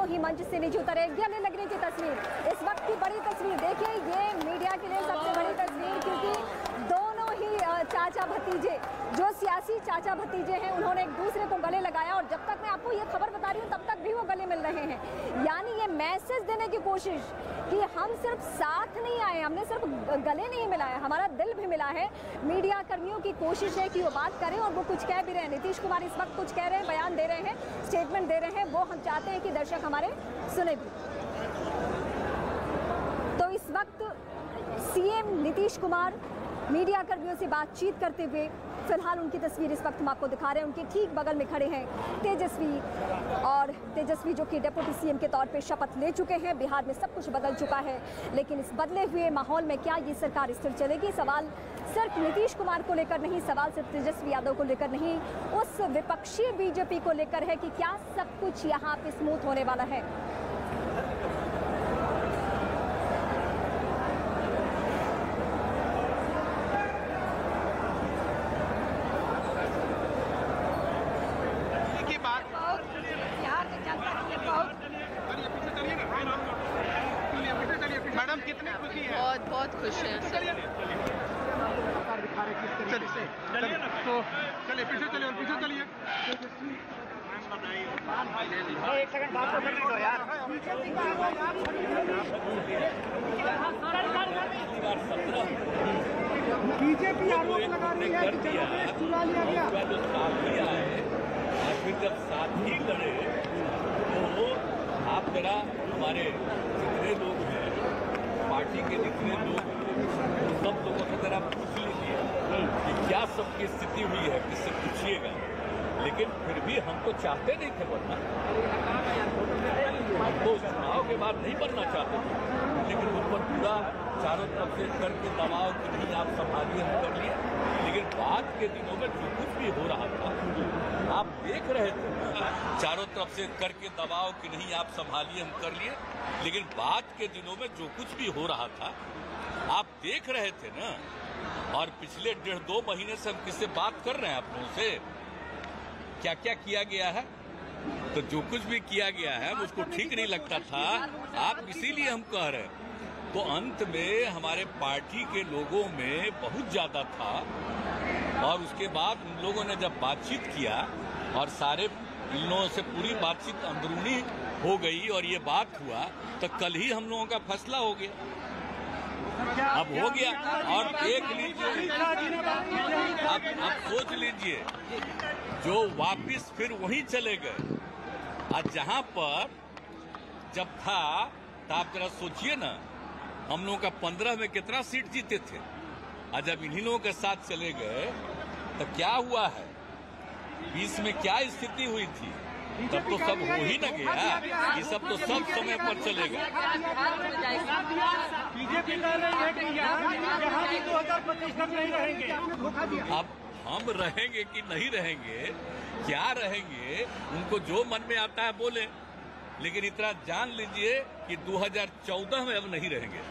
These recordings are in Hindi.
ही मंच से नीचे उतरे। गले लगने की तस्वीर, इस वक्त की बड़ी तस्वीर देखिए, ये मीडिया के लिए सबसे बड़ी तस्वीर, क्योंकि दोनों ही चाचा भतीजे, जो सियासी चाचा भतीजे हैं, उन्होंने एक दूसरे को गले लगाया। और जब तक मैं आपको ये खबर बता रही हूँ तब तक भी वो गले मिल रहे हैं। यानी ये मैसेज देने की कोशिश कि हम सिर्फ साथ नहीं आए, हमने सिर्फ गले नहीं मिलाया, हमारा दिल भी मिला है। मीडिया कर्मियों की कोशिश है कि वो बात करें, और वो कुछ कह भी रहे हैं। नीतीश कुमार इस वक्त कुछ कह रहे हैं, बयान दे रहे हैं, स्टेटमेंट दे रहे हैं, वो हम चाहते हैं कि दर्शक हमारे सुने भी। तो इस वक्त सीएम नीतीश कुमार मीडिया कर्मियों से बातचीत करते हुए, फिलहाल उनकी तस्वीर इस वक्त हम आपको दिखा रहे हैं। उनके ठीक बगल में खड़े हैं तेजस्वी, और तेजस्वी जो कि डिप्टी सीएम के तौर पे शपथ ले चुके हैं। बिहार में सब कुछ बदल चुका है, लेकिन इस बदले हुए माहौल में क्या ये सरकार स्थिर चलेगी? सवाल सिर्फ नीतीश कुमार को लेकर नहीं, सवाल सिर्फ तेजस्वी यादव को लेकर नहीं, उस विपक्षी बीजेपी को लेकर है कि क्या सब कुछ यहाँ पे स्मूथ होने वाला है। मैडम कितनी खुशी है? बहुत खुश है। चलिए पीछे चलिए, पीछे चलिए। एक सेकंड बात तो करने दो यार। बीजेपी आरोप लगा रही है कि जनादेश चुरा लिया गया। जो साथ दिया है, और फिर जब साथ ही लड़े तो आप जरा हमारे जितने लोग हैं, पार्टी के जितने लोग हैं, सब लोगों से जरा पूछ लीजिए कि क्या सबकी स्थिति हुई है, किससे पूछिएगा। लेकिन फिर भी हम तो चाहते नहीं थे बनना, हम तो चुनाव के बाद नहीं बनना चाहते थे, लेकिन उस पर पूरा चारों तरफ से करके दबाव कि नहीं आप संभालिए, हम कर लिए। लेकिन बाद के दिनों में जो कुछ भी हो रहा था आप देख रहे थे, चारों तरफ से करके दबाव कि नहीं आप संभालिए, हम कर लिए। लेकिन बाद के दिनों में जो कुछ भी हो रहा था आप देख रहे थे ना। और पिछले 1.5-2 महीने से हम किससे बात कर रहे हैं आप लोगों से, क्या क्या किया गया है। तो जो कुछ भी किया गया है मुझको ठीक नहीं लगता था, आप इसीलिए हम कह रहे हैं। तो अंत में हमारे पार्टी के लोगों में बहुत ज्यादा था, और उसके बाद उन लोगों ने जब बातचीत किया और सारे इन लोगों से पूरी बातचीत अंदरूनी हो गई और ये बात हुआ, तो कल ही हम लोगों का फैसला हो गया। अब हो गया, और देख लीजिए, आप सोच लीजिए, जो वापिस फिर वहीं चले गए, और जहां पर जब था, तो आप जरा सोचिए ना, हम लोगों का 15 में कितना सीट जीते थे, और जब इन्हीं लोगों के साथ चले गए तो क्या हुआ है, 20 में क्या स्थिति हुई थी, तब तो सब हो ही न गया। ये सब तो सब समय पर चलेगा। बीजेपी कह रही है कि यहाँ भी 2025 तक नहीं रहेंगे। अब हम रहेंगे कि नहीं रहेंगे, क्या रहेंगे, उनको जो मन में आता है बोले, लेकिन इतना जान लीजिए कि 2014 में अब नहीं रहेंगे।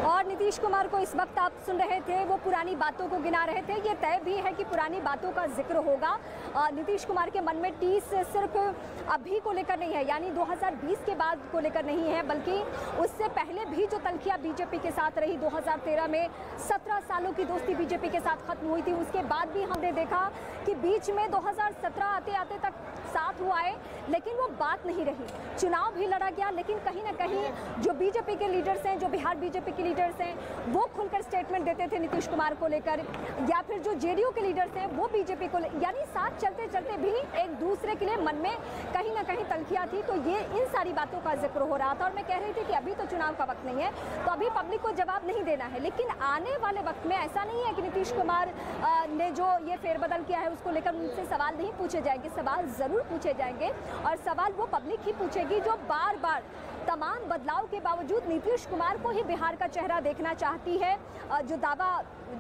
और नीतीश कुमार को इस वक्त आप सुन रहे थे, वो पुरानी बातों को गिना रहे थे। ये तय भी है कि पुरानी बातों का जिक्र होगा। नीतीश कुमार के मन में टीस सिर्फ अभी को लेकर नहीं है, यानी 2020 के बाद को लेकर नहीं है, बल्कि उससे पहले भी जो तलखियां बीजेपी के साथ रही, 2013 में 17 सालों की दोस्ती बीजेपी के साथ खत्म हुई थी। उसके बाद भी हमने देखा कि बीच में 2017 आते आते तक साथ हुआ है, लेकिन वो बात नहीं रही। चुनाव भी लड़ा गया, लेकिन कहीं ना कहीं जो बीजेपी के लीडर्स हैं, जो बिहार बीजेपी के लीडर्स हैं, वो खुलकर स्टेटमेंट देते थे नीतीश कुमार को लेकर, या फिर जो जेडीयू के लीडर्स हैं वो बीजेपी को, यानी साथ चलते चलते भी एक दूसरे के लिए मन में कहीं ना कहीं तलखियां थी। तो ये इन सारी बातों का जिक्र हो रहा था, और मैं कह रही थी कि अभी तो चुनाव का वक्त नहीं है, तो अभी पब्लिक को जवाब नहीं देना है। लेकिन आने वाले वक्त में ऐसा नहीं है कि नीतीश कुमार ने जो ये फेरबदल किया है उसको लेकर उनसे सवाल नहीं पूछे जाएंगे, सवाल जरूर पूछे जाएंगे और सवाल वो पब्लिक ही पूछेगी जो बार बार तमाम बदलाव के बावजूद नीतीश कुमार को ही बिहार का चेहरा देखना चाहती है। जो दावा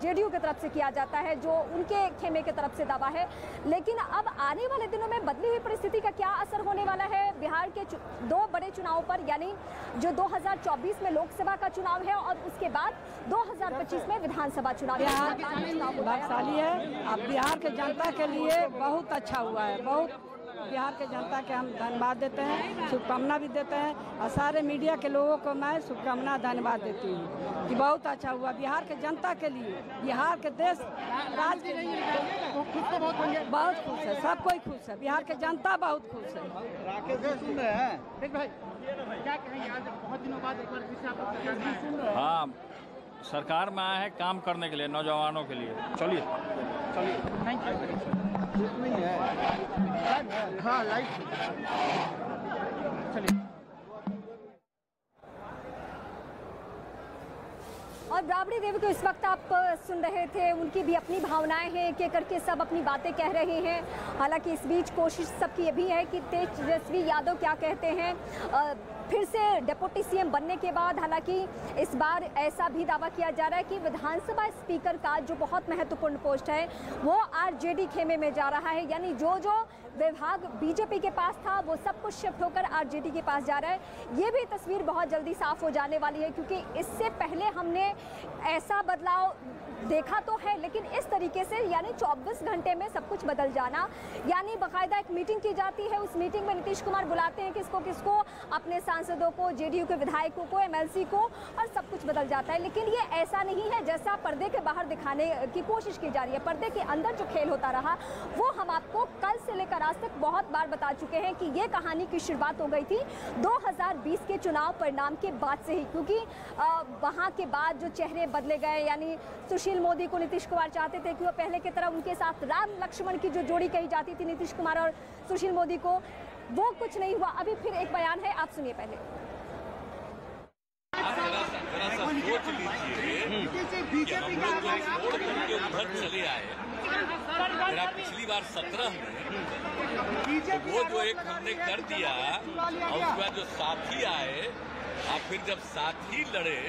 जेडीयू की तरफ से किया जाता है, जो उनके खेमे की तरफ से दावा है, लेकिन अब आने वाले दिनों में बदली हुई परिस्थिति का क्या असर होने वाला है बिहार के दो बड़े चुनाव पर, यानी जो 2024 में लोकसभा का चुनाव है और उसके बाद 2025 में विधानसभा चुनाव भाग्यशाली है। अब बिहार के जनता के लिए बहुत अच्छा हुआ है, बहुत बिहार के जनता के हम धन्यवाद देते हैं, शुभकामना भी देते हैं और सारे मीडिया के लोगों को मैं शुभकामना धन्यवाद देती हूँ कि बहुत अच्छा हुआ बिहार के जनता के लिए, बिहार के देश राज के लिए बहुत खुश है, सब कोई खुश है, बिहार के जनता बहुत खुश है। राकेश सुन रहे हैं, देख भाई क्या कहेंगे, आज बहुत दिनों बाद एक बार फिर से आपको सरकार में सुन रहे हैं। हाँ, सरकार में आया है काम करने के लिए, नौजवानों के लिए। चलिए थैंक यू। नहीं है, हाँ लाइट चलिए। और राबड़ी देवी को इस वक्त आप सुन रहे थे, उनकी भी अपनी भावनाएं हैं, एक एक करके सब अपनी बातें कह रहे हैं। हालांकि इस बीच कोशिश सबकी ये भी है कि तेजस्वी यादव क्या कहते हैं फिर से डिप्टी सीएम बनने के बाद। हालांकि इस बार ऐसा भी दावा किया जा रहा है कि विधानसभा स्पीकर का जो बहुत महत्वपूर्ण पोस्ट है वो आरजेडी खेमे में जा रहा है, यानी जो जो विभाग बीजेपी के पास था वो सब कुछ शिफ्ट होकर आरजेडी के पास जा रहा है। ये भी तस्वीर बहुत जल्दी साफ हो जाने वाली है, क्योंकि इससे पहले हमने ऐसा बदलाव देखा तो है, लेकिन इस तरीके से यानी 24 घंटे में सब कुछ बदल जाना, यानी बाकायदा एक मीटिंग की जाती है, उस मीटिंग में नीतीश कुमार बुलाते हैं किसको किसको, अपने सांसदों को, जेडीयू के विधायकों को, एमएलसी को, और सब कुछ बदल जाता है। लेकिन ये ऐसा नहीं है जैसा पर्दे के बाहर दिखाने की कोशिश की जा रही है। पर्दे के अंदर जो खेल होता रहा वो हम आपको कल से लेकर आज तक बहुत बार बता चुके हैं कि ये कहानी की शुरुआत हो गई थी 2020 के चुनाव परिणाम के बाद से ही, क्योंकि वहाँ के बाद जो चेहरे बदले गए, यानी सुशील मोदी को नीतीश कुमार चाहते थे कि वो पहले की तरह उनके साथ राम लक्ष्मण की जो जोड़ी कही जाती थी नीतीश कुमार और सुशील मोदी को, वो कुछ नहीं हुआ। अभी फिर एक बयान है, आप सुनिए पहले। सोच लीजिए उधर चले आए, पिछली बार 17 में तो वो जो एक हमने कर दिया और उसके बाद जो साथी आए और फिर जब साथी लड़े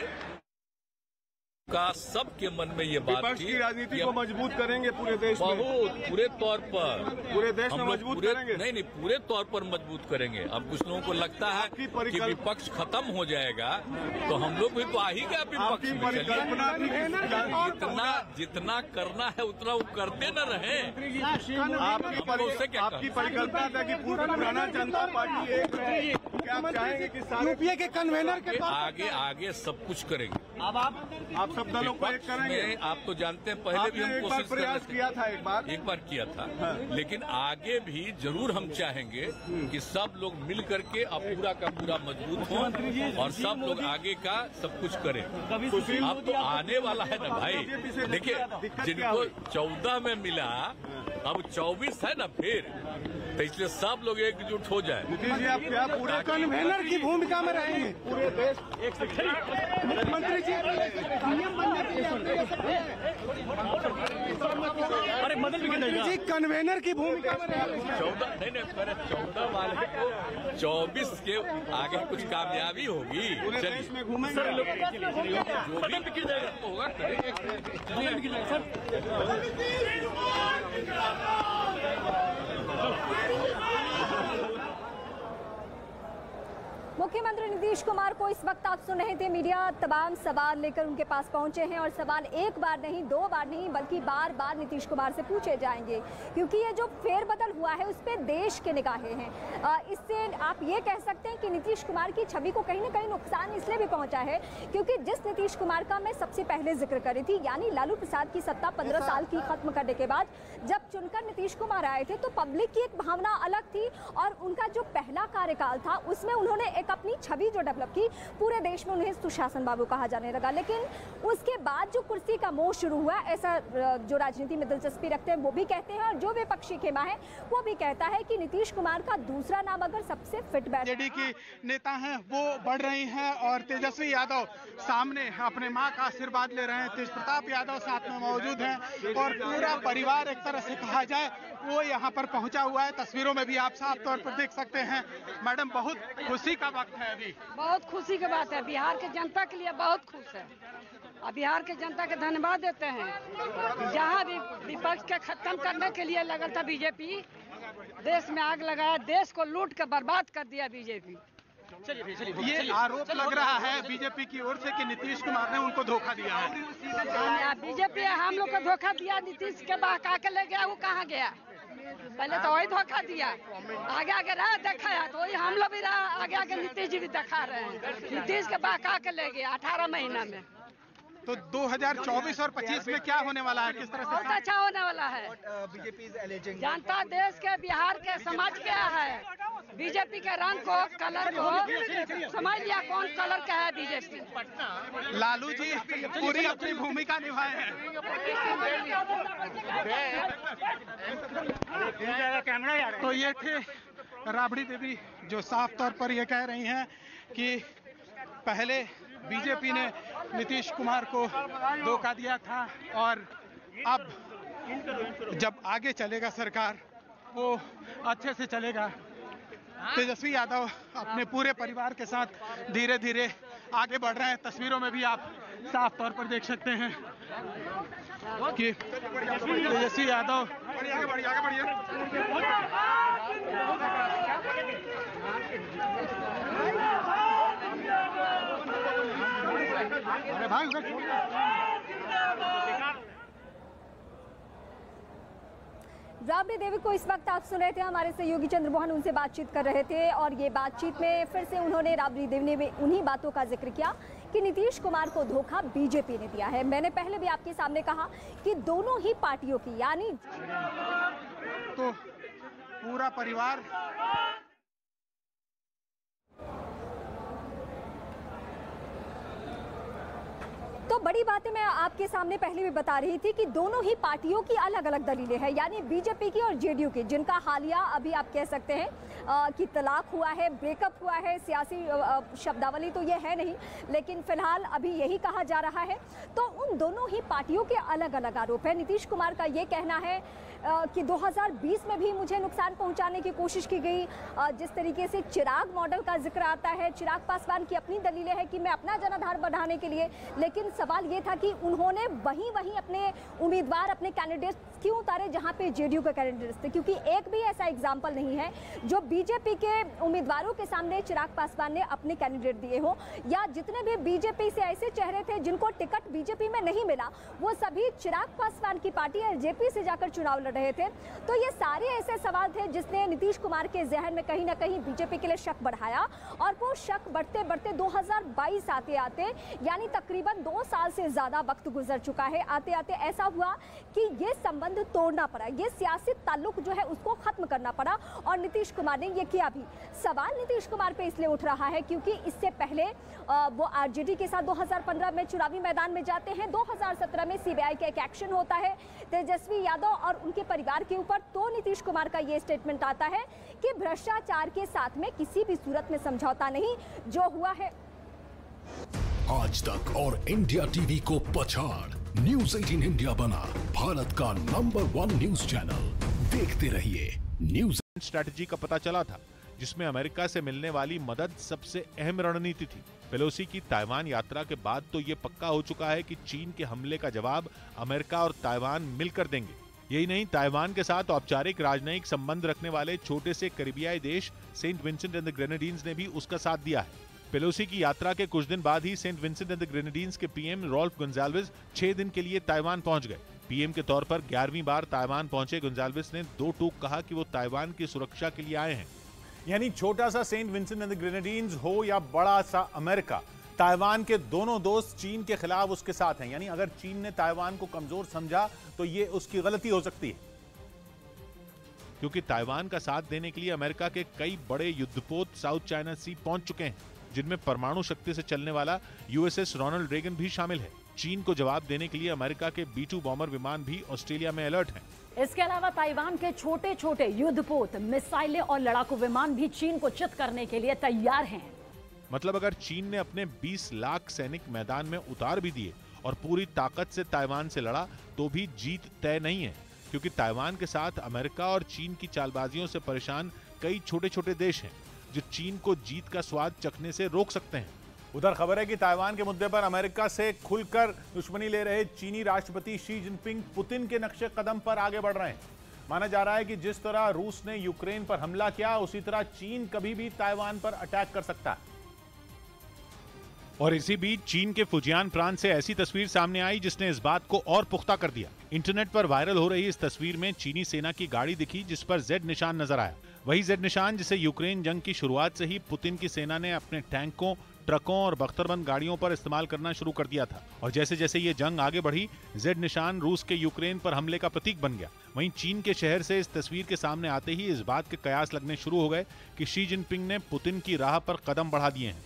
का सबके मन में ये बात थी की राजनीति को मजबूत करेंगे पूरे देश में, बहुत पूरे तौर पर पूरे देश में मजबूत करेंगे। नहीं पूरे तौर पर मजबूत करेंगे। अब कुछ लोगों को लगता है कि विपक्ष खत्म हो जाएगा तो हम लोग भी तो आ ही गया विपक्ष में। जितना करना है उतना वो करते न रहे। आपकी परिकल्पना था कि पुराना जनता पार्टी एक रहे, क्या आप चाहेंगे कि यूपीए के कन्वेनर के आगे सब कुछ करेंगे। अब आप सब दलों को एक करेंगे। आप तो जानते हैं पहले भी हम कोशिश प्रयास किया था, एक बार किया था, लेकिन आगे भी जरूर हम चाहेंगे कि सब लोग मिल करके अब पूरा का पूरा मजबूत हो और सब लोग आगे का सब कुछ करें। अब तो आने वाला है ना भाई, देखिए जिनको 14 में मिला अब 24 है ना फिर, तो इसलिए सब लोग एकजुट हो जाए। नीतीश जी आप क्या पूरे कन्वेनर की भूमिका में रहेंगे? पूरे देश मुख्यमंत्री जी अरे मदद भी कन्वेनर की भूमिका में रहेंगे। 14 वाले को 24 के आगे कुछ कामयाबी होगी। पूरे देश में घूमेंगे मुख्यमंत्री नीतीश कुमार को इस वक्त आप सुन रहे थे, मीडिया तमाम सवाल लेकर उनके पास पहुंचे हैं और सवाल एक बार नहीं, दो बार नहीं, बल्कि बार बार नीतीश कुमार से पूछे जाएंगे, क्योंकि ये जो फेरबदल हुआ है उस पर देश के निगाहें हैं। इससे आप ये कह सकते हैं कि नीतीश कुमार की छवि को कहीं ना कहीं नुकसान इसलिए भी पहुंचा है क्योंकि जिस नीतीश कुमार का मैं सबसे पहले जिक्र करी थी, यानी लालू प्रसाद की सत्ता 15 साल की खत्म करने के बाद जब चुनकर नीतीश कुमार आए थे तो पब्लिक की एक भावना अलग थी और उनका जो पहला कार्यकाल था उसमें उन्होंने एक एक अपनी छवि जो डेवलप की, पूरे देश में उन्हें सुशासन बाबू कहा जाने लगा। लेकिन उसके बाद जो कुर्सी का मोह शुरू हुआ, ऐसा जो राजनीति में दिलचस्पी रखते हैं वो भी कहते हैं, और जो विपक्षी खेमा है वो भी कहता है कि नीतीश कुमार का दूसरा नाम अगर सबसे फिट बैठ जेडी की नेता हैं वो बढ़ रही हैं और तेजस्वी यादव सामने अपने मां का आशीर्वाद ले रहे हैं। तेज प्रताप यादव साथ में मौजूद हैं और पूरा परिवार एक तरह से कहा जाए वो यहाँ पर पहुंचा हुआ है। तस्वीरों में भी आप साफ तौर पर देख सकते हैं। मैडम, बहुत खुशी का वक्त है अभी। बहुत खुशी की बात है, बिहार के जनता के लिए बहुत खुश है और बिहार के जनता के धन्यवाद देते हैं। जहाँ भी विपक्ष के खत्म करने के लिए लगा था बीजेपी, देश में आग लगाया, देश को लूट के बर्बाद कर दिया बीजेपी। ये आरोप लग रहा है बीजेपी की ओर से कि नीतीश कुमार ने उनको धोखा दिया है। बीजेपी हम लोग को धोखा दिया, नीतीश के बहका के ले गया, वो कहाँ गया? पहले तो वही धोखा दिया, आगे आगे रहा दिखाया, तो वही हम लोग भी रहा, आगे आगे नीतीश जी भी दिखा रहे हैं। नीतीश के बहका के ले गया 18 महीना में। तो 2024 और 25 में क्या होने वाला है, किस तरह से? बहुत अच्छा होने वाला है। जनता देश के, बिहार के, समझ गया है बीजेपी के रंग को, कलर को समझ लिया कौन कलर का है बीजेपी। लालू जी पूरी अपनी भूमिका निभाए हैं। तो ये थे राबड़ी देवी जो साफ तौर पर ये कह रही हैं कि पहले बीजेपी ने नीतीश कुमार को धोखा दिया था और अब जब आगे चलेगा सरकार वो अच्छे से चलेगा। तेजस्वी यादव अपने पूरे परिवार के साथ धीरे धीरे आगे बढ़ रहे हैं। तस्वीरों में भी आप साफ तौर पर देख सकते हैं कि तेजस्वी यादव राबड़ी देवी को इस वक्त आप सुन रहे थे, हमारे सहयोगी चंद्रमोहन उनसे बातचीत कर रहे थे और ये बातचीत में फिर से उन्होंने, राबड़ी देवी ने भी उन्हीं बातों का जिक्र किया कि नीतीश कुमार को धोखा बीजेपी ने दिया है। मैंने पहले भी आपके सामने कहा कि दोनों ही पार्टियों की, यानी तो पूरा परिवार तो बड़ी बातें मैं आपके सामने पहले भी बता रही थी कि दोनों ही पार्टियों की अलग अलग दलीलें हैं, यानी बीजेपी की और जेडीयू की, जिनका हालिया अभी आप कह सकते हैं कि तलाक हुआ है, ब्रेकअप हुआ है। सियासी शब्दावली तो ये है नहीं, लेकिन फिलहाल अभी यही कहा जा रहा है। तो उन दोनों ही पार्टियों के अलग अलग आरोप है। नीतीश कुमार का ये कहना है कि 2020 में भी मुझे नुकसान पहुंचाने की कोशिश की गई। जिस तरीके से चिराग मॉडल का जिक्र आता है, चिराग पासवान की अपनी दलीलें हैं कि मैं अपना जनाधार बढ़ाने के लिए, लेकिन सवाल ये था कि उन्होंने वहीं अपने उम्मीदवार, अपने कैंडिडेट क्यों उतारे जहां पे जेडीयू के कैंडिडेट्स थे, क्योंकि एक भी ऐसा एग्जाम्पल नहीं है जो बीजेपी के उम्मीदवारों के सामने चिराग पासवान ने अपने कैंडिडेट दिए हो, या जितने भी बीजेपी से ऐसे चेहरे थे जिनको टिकट बीजेपी में नहीं मिला, वो सभी चिराग पासवान की पार्टी एलजेपी से जाकर चुनाव लड़ रहे थे। तो ये सारे ऐसे सवाल थे जिसने नीतीश कुमार के जहन में कहीं ना कहीं बीजेपी के लिए शक बढ़ाया, और वो शक बढ़ते बढ़ते 2022 आते आते, यानी तकरीबन 2 साल से ज्यादा वक्त गुजर चुका है, आते आते ऐसा हुआ कि ये संबंध तोड़ना पड़ा, ये सियासी ताल्लुक जो है उसको खत्म करना पड़ा, और नीतीश कुमार ने ये किया भी। सवाल नीतीश कुमार पे इसलिए उठ रहा है क्योंकि इससे पहले वो आरजेडी के साथ 2015 में चुनावी मैदान में जाते हैं, 2017 में सीबीआई का एक एक्शन होता है तेजस्वी यादव और उनके परिवार के ऊपर, तो नीतीश कुमार का ये स्टेटमेंट आता है कि भ्रष्टाचार के साथ में किसी भी सूरत में समझौता नहीं, जो हुआ है। आज तक और इंडिया टीवी को पछाड़ न्यूज़ 18 इंडिया बना भारत का नंबर 1 न्यूज चैनल। देखते रहिए न्यूज़। स्ट्रैटेजी का पता चला था जिसमें अमेरिका से मिलने वाली मदद सबसे अहम रणनीति थी। पेलोसी की ताइवान यात्रा के बाद तो ये पक्का हो चुका है कि चीन के हमले का जवाब अमेरिका और ताइवान मिलकर देंगे। यही नहीं, ताइवान के साथ औपचारिक राजनयिक संबंध रखने वाले छोटे से करीबियाई देश Saint Vincent and the Grenadines ने भी उसका साथ दिया है। पेलोसी की यात्रा के कुछ दिन बाद ही Saint Vincent and the Grenadines के पीएम रॉल्फ गोंजाल्विस 6 दिन के लिए ताइवान पहुंच गए। पीएम के तौर पर 11वीं बार ताइवान पहुंचे गोंजाल्विस ने 2 टूक कहा कि वो ताइवान की सुरक्षा के लिए आए हैं। यानी छोटा सा Saint Vincent and the Grenadines हो या बड़ा सा अमेरिका, ताइवान के दोनों दोस्त चीन के खिलाफ उसके साथ हैं। यानी अगर चीन ने ताइवान को कमजोर समझा तो ये उसकी गलती हो सकती है। क्योंकि ताइवान का साथ देने के लिए अमेरिका के कई बड़े युद्धपोत साउथ चाइना सी पहुंच चुके हैं, जिनमें परमाणु शक्ति से चलने वाला यूएसएस रोनाल्ड रेगन भी शामिल है। चीन को जवाब देने के लिए अमेरिका के B-2 बॉम्बर विमान भी ऑस्ट्रेलिया में अलर्ट हैं। इसके अलावा ताइवान के छोटे छोटे युद्धपोत, मिसाइलें और लड़ाकू विमान भी चीन को चित करने के लिए तैयार हैं। मतलब अगर चीन ने अपने 20 लाख सैनिक मैदान में उतार भी दिए और पूरी ताकत से ताइवान से लड़ा तो भी जीत तय नहीं है, क्योंकि ताइवान के साथ अमेरिका और चीन की चालबाजियों से परेशान कई छोटे छोटे देश हैं जो चीन को जीत का स्वाद चखने से रोक सकते हैं। उधर खबर है कि ताइवान के मुद्दे पर अमेरिका से खुलकर दुश्मनी ले रहे चीनी राष्ट्रपति शी जिनपिंग पुतिन के नक्शे कदम पर आगे बढ़ रहे हैं। माना जा रहा है कि जिस तरह रूस ने यूक्रेन पर हमला किया, उसी तरह चीन कभी भी ताइवान पर अटैक कर सकता है। और इसी बीच चीन के फुजियान प्रांत से ऐसी तस्वीर सामने आई जिसने इस बात को और पुख्ता कर दिया। इंटरनेट पर वायरल हो रही इस तस्वीर में चीनी सेना की गाड़ी दिखी जिस पर Z निशान नजर आया। वही Z निशान जिसे यूक्रेन जंग की शुरुआत से ही पुतिन की सेना ने अपने टैंकों, ट्रकों और बख्तरबंद गाड़ियों पर इस्तेमाल करना शुरू कर दिया था। और जैसे जैसे ये जंग आगे बढ़ी, Z निशान रूस के यूक्रेन पर हमले का प्रतीक बन गया। वहीं चीन के शहर से इस तस्वीर के सामने आते ही इस बात के कयास लगने शुरू हो गए कि शी जिनपिंग ने पुतिन की राह पर कदम बढ़ा दिए हैं।